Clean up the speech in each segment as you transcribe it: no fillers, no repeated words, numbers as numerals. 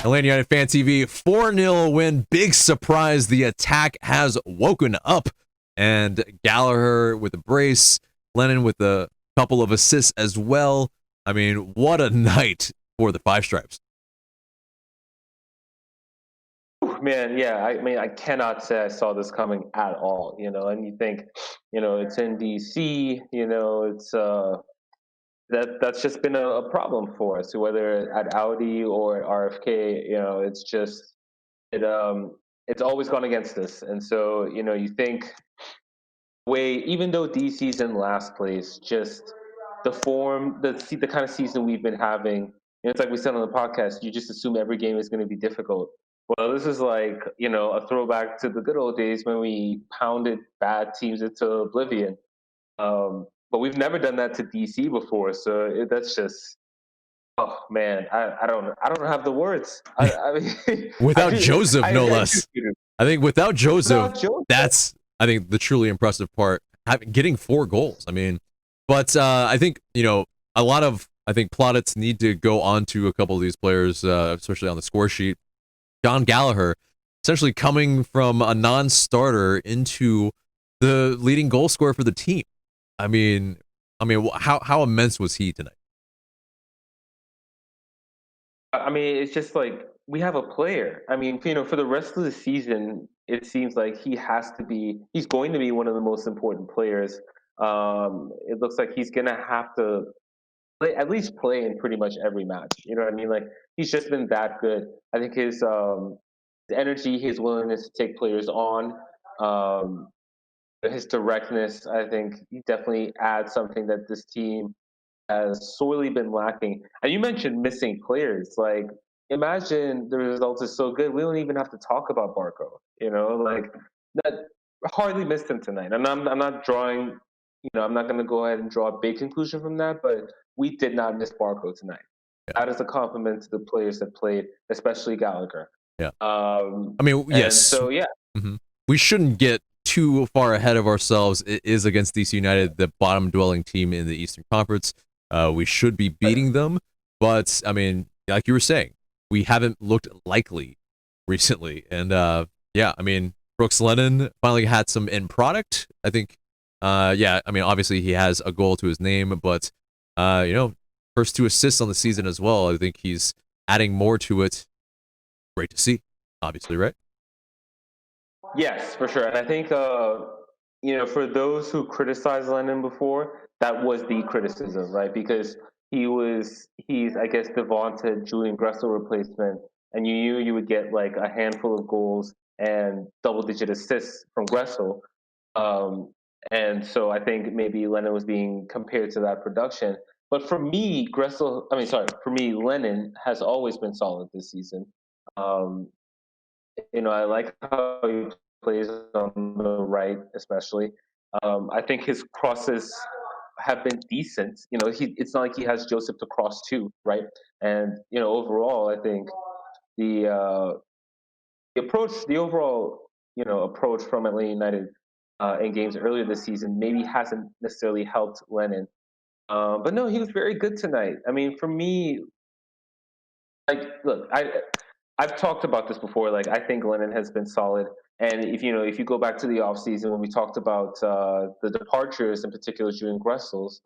Atlanta United Fan TV, 4-0 win. Big surprise. The attack has woken up. And Gallagher with a brace, Lennon with a couple of assists as well. I mean, what a night for the Five Stripes. Man, yeah, I mean, I cannot say I saw this coming at all, and you think, it's in DC, it's that's just been a problem for us, whether at Audi or at RFK, it's just it's always gone against us. And so, you think even though DC's in last place, just the form, the kind of season we've been having, it's like we said on the podcast, you just assume every game is going to be difficult. Well, this is like, a throwback to the good old days when we pounded bad teams into oblivion. But we've never done that to DC before, so that's just, oh man, I don't have the words. I mean, without Joseph, no less. I think without Joseph, that's the truly impressive part. Getting 4 goals. I mean, but I think a lot of plaudits need to go on to a couple of these players, especially on the score sheet. Jon Gallagher, essentially coming from a non-starter into the leading goal scorer for the team. I mean, how immense was he tonight? I mean, it's just like we have a player. I mean, for the rest of the season, it seems like he's going to be one of the most important players. It looks like he's going to have to at least play in pretty much every match. You know what I mean? Like, he's just been that good. I think his energy, his willingness to take players on, his directness, I think he definitely adds something that this team has sorely been lacking. And you mentioned missing players. Like, imagine the result is so good, we don't even have to talk about Barco. Like, that hardly missed him tonight. And I'm not drawing, I'm not going to go ahead and draw a big conclusion from that, but we did not miss Barco tonight. Yeah. That is a compliment to the players that played, especially Gallagher. Yeah. Yes. So, yeah. Mm-hmm. We shouldn't get too far ahead of ourselves. It is against DC United, the bottom-dwelling team in the Eastern Conference. We should be beating them, but I mean, like you were saying, we haven't looked likely recently. And Brooks Lennon finally had some end product. I think, obviously he has a goal to his name, but first 2 assists on the season as well. I think he's adding more to it. Great to see, obviously, right? Yes, for sure. And I think, for those who criticized Lennon before, that was the criticism, right? Because he's, I guess, the vaunted Julian Gressel replacement, and you knew you would get like a handful of goals and double-digit assists from Gressel. And so I think maybe Lennon was being compared to that production. But for me, Lennon has always been solid this season. I like how he plays on the right, especially. I think his crosses have been decent. It's not like he has Joseph to cross to, right? And overall, I think the overall approach from Atlanta United in games earlier this season maybe hasn't necessarily helped Lennon. But no, he was very good tonight. I mean, for me, look, I've talked about this before. Like, I think Lennon has been solid. And if you go back to the offseason when we talked about the departures, in particular Julian Gressel's,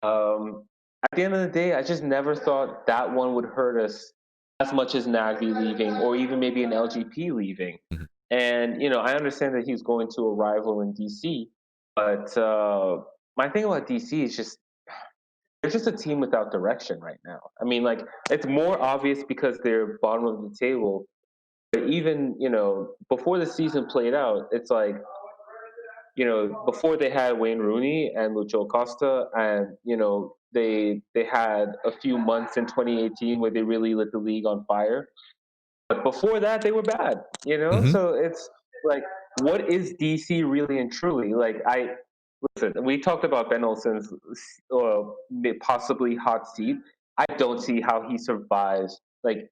at the end of the day, I just never thought that one would hurt us as much as Nagy leaving, or even maybe an LGP leaving. Mm-hmm. And I understand that he's going to a rival in DC, but my thing about DC is just they're just a team without direction right now. I mean, like, it's more obvious because they're bottom of the table. But even, before the season played out, it's like, before they had Wayne Rooney and Lucho Costa, and, they had a few months in 2018 where they really lit the league on fire. But before that, they were bad, Mm-hmm. So it's like, what is DC really and truly? Like, listen, we talked about Ben Olsen's possibly hot seat. I don't see how he survives, like,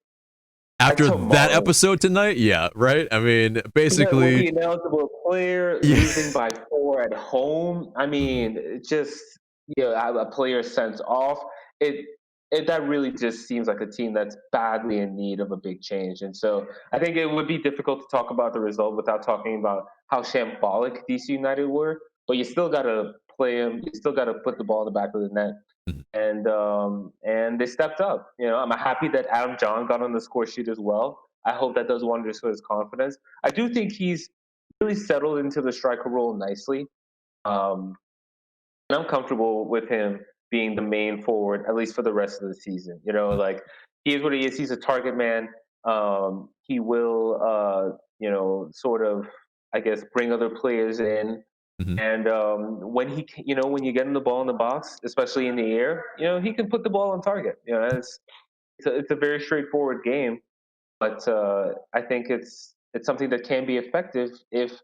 after that episode tonight. Yeah, right? I mean, basically, the ineligible player losing by 4 at home. I mean, just a player sent off. that really just seems like a team that's badly in need of a big change. And so I think it would be difficult to talk about the result without talking about how shambolic DC United were. But you still got to play them. You still got to put the ball in the back of the net. Mhm. And they stepped up. I'm happy that Adam John got on the score sheet as well. I hope that does wonders for his confidence. I do think he's really settled into the striker role nicely. Um, and I'm comfortable with him being the main forward, at least for the rest of the season. Like he is what he is. He's a target man. He will, sort of, I guess, bring other players in. Mhm. And when you get him the ball in the box, especially in the air, he can put the ball on target. It's a very straightforward game, but I think it's something that can be effective if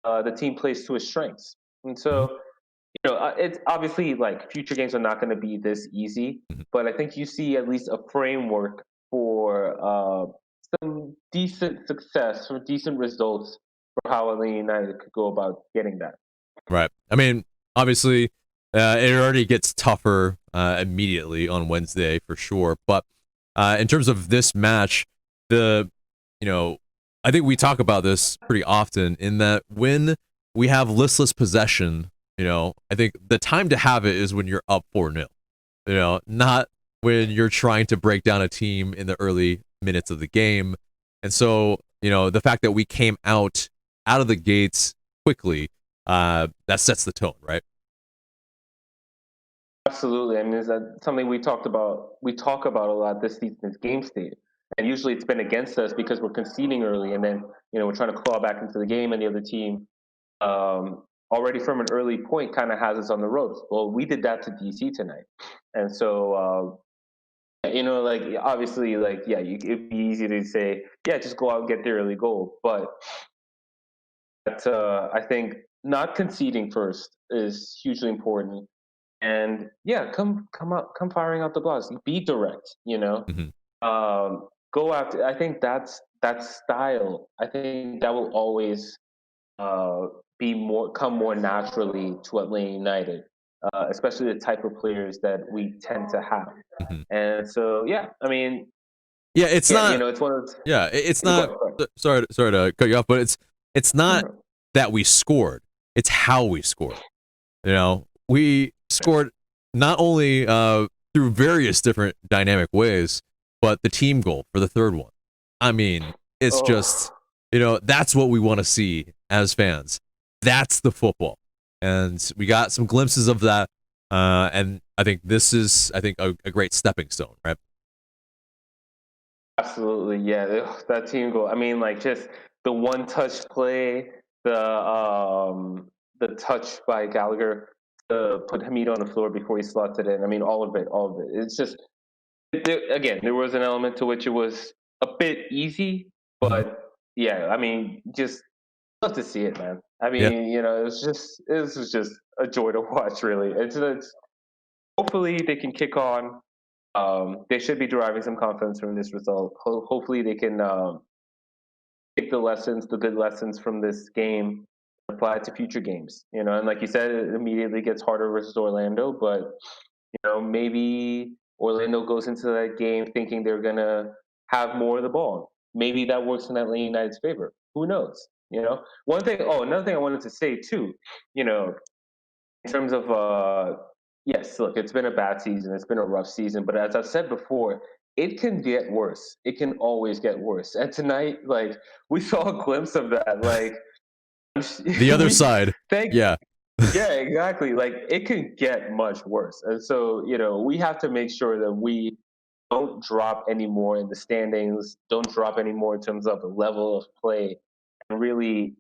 the team plays to his strengths. And Mhm. so it's obviously like future games are not going to be this easy, Mhm. but I think you see at least a framework for some decent success, some decent results for how Atlanta United could go about getting that. Right. I mean, obviously, it already gets tougher immediately on Wednesday for sure. But in terms of this match, the you know, I think we talk about this pretty often in that when we have listless possession, I think the time to have it is when you're up 4-0. Not when you're trying to break down a team in the early minutes of the game. And so, the fact that we came out of the gates quickly, that sets the tone, right? Absolutely. I mean, is that something we talked about? We talk about a lot this season is game state, and usually it's been against us because we're conceding early, and then we're trying to claw back into the game, and the other team already from an early point kind of has us on the ropes. Well, we did that to DC tonight, and so like obviously, like yeah, it'd be easy to say, yeah, just go out and get the early goal, but I think not conceding first is hugely important. And yeah, come out, come firing out the blocks. Be direct, Hmm. Go after. I think that style. I think that will always uh, come more naturally to Atlanta United, especially the type of players that we tend to have. Hmm. And so yeah, I mean, Yeah, it's yeah, not. it's one of those. Yeah, it's Go not. ahead, go ahead. Sorry to cut you off, but it's not No, that we scored. It's how we scored. We scored not only through various different dynamic ways, but the team goal for the third one. I mean, it's just, oh, that's what we want to see as fans. That's the football. And we got some glimpses of that. And I think this is, a great stepping stone, right? absolutely, yeah. That team goal. I mean, like just the one touch play, the touch by Gallagher to put Hamid on the floor before he slots it in. I mean, all of it, all of it. It's just again, there was an element to which it was a bit easy, Hmm. but yeah, I mean, just love to see it, man. I Yeah. mean, this was just a joy to watch. Really, it's hopefully they can kick on. They should be deriving some confidence from this result. Hopefully, they can take the good lessons from this game, apply it to future games. And like you said, it immediately gets harder versus Orlando, but maybe Orlando goes into that game thinking they're gonna have more of the ball. Maybe that works in Atlanta United's favor. Who knows? One thing. Oh, another thing I wanted to say too. You know, in terms of yes, look, it's been a bad season. It's been a rough season, but as I've said before, it can get worse. It can always get worse. And tonight, like we saw a glimpse of that. Like The other we side. thank Yeah. yeah, exactly. Like it can get much worse. And so, we have to make sure that we don't drop any more in the standings, don't drop any more in terms of the level of play, and really,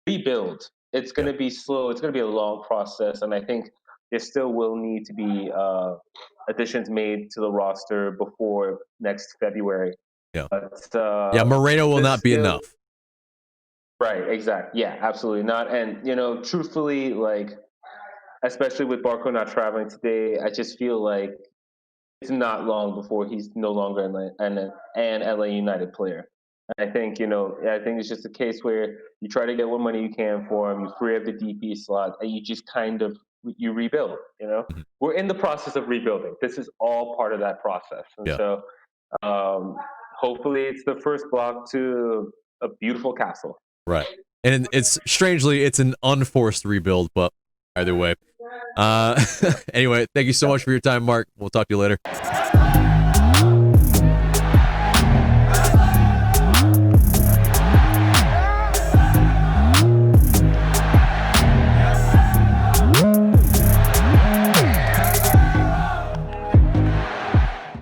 rebuild. It's going Yeah. to be slow. It's going to be a long process. And I think there still will need to be additions made to the roster before next February. Yeah. But Yeah. Moreno will not this, be enough. right, exactly. Yeah, absolutely not. And, truthfully, like, especially with Barco not traveling today, I just feel like it's not long before he's no longer an LA United player. I think I think it's just a case where you try to get what money you can for him, you free up the DP slot, and you just kind of you rebuild. You know, Mhm. we're in the process of rebuilding. This is all part of that process, and Yeah. so hopefully it's the first block to a beautiful castle. Right. And it's strangely, it's an unforced rebuild, but either way. Anyway, thank you so much for your time, Mark. We'll talk to you later.